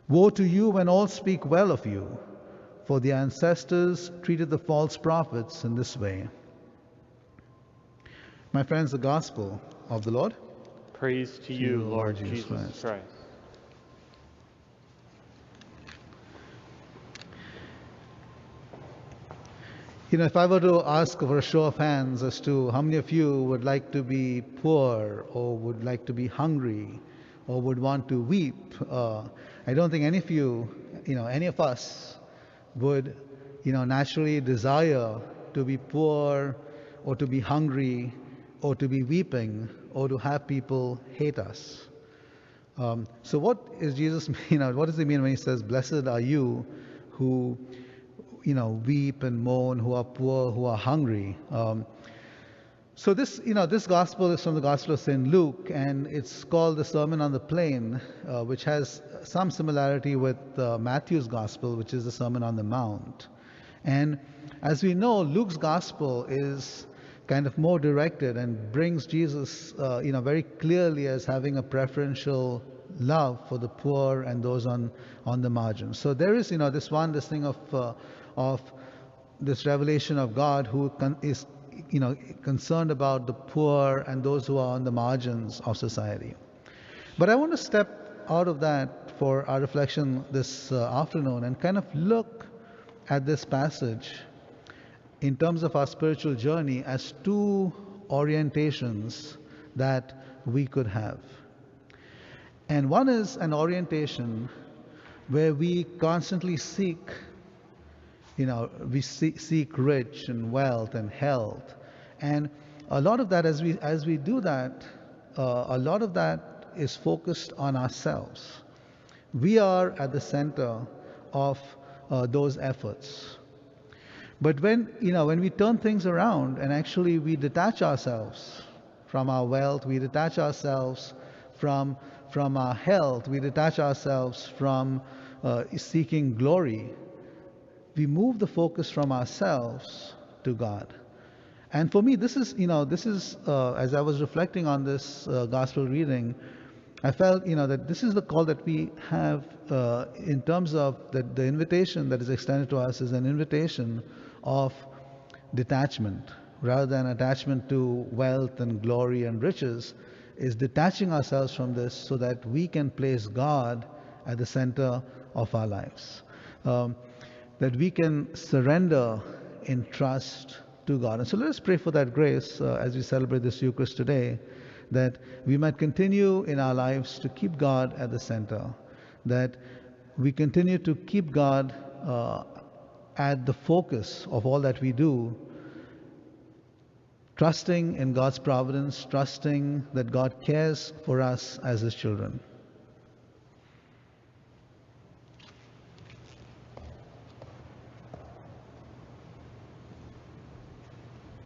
Woe to you when all speak well of you, for the ancestors treated the false prophets in this way. My friends, the gospel of the Lord. Praise to you, Lord Jesus Christ. If I were to ask for a show of hands as to how many of you would like to be poor or would like to be hungry or would want to weep, I don't think any of you, any of us would, naturally desire to be poor or to be hungry or to be weeping or to have people hate us. So what is Jesus, what does he mean when he says, blessed are you who weep and moan, who are poor, who are hungry. So this gospel is from the Gospel of St. Luke, and it's called the Sermon on the Plain, which has some similarity with Matthew's Gospel, which is the Sermon on the Mount. And as we know, Luke's Gospel is kind of more directed and brings Jesus, very clearly as having a preferential love for the poor and those on the margins. So there is, this thing of this revelation of God who is, concerned about the poor and those who are on the margins of society. But I want to step out of that for our reflection this afternoon and kind of look at this passage in terms of our spiritual journey as two orientations that we could have. And one is an orientation where we constantly seek, we seek rich and wealth and health. And a lot of that, as we do that, a lot of that is focused on ourselves. We are at the center of those efforts. But when we turn things around and actually we detach ourselves from our wealth, we detach ourselves from our health, we detach ourselves from seeking glory, we move the focus from ourselves to God. And for me, this is as I was reflecting on this gospel reading, I felt that this is the call that we have in terms of that the invitation that is extended to us is an invitation of detachment rather than attachment to wealth and glory and riches, is detaching ourselves from this so that we can place God at the center of our lives. That we can surrender in trust to God. And so let us pray for that grace as we celebrate this Eucharist today, that we might continue in our lives to keep God at the center, that we continue to keep God at the focus of all that we do, trusting in God's providence, trusting that God cares for us as His children.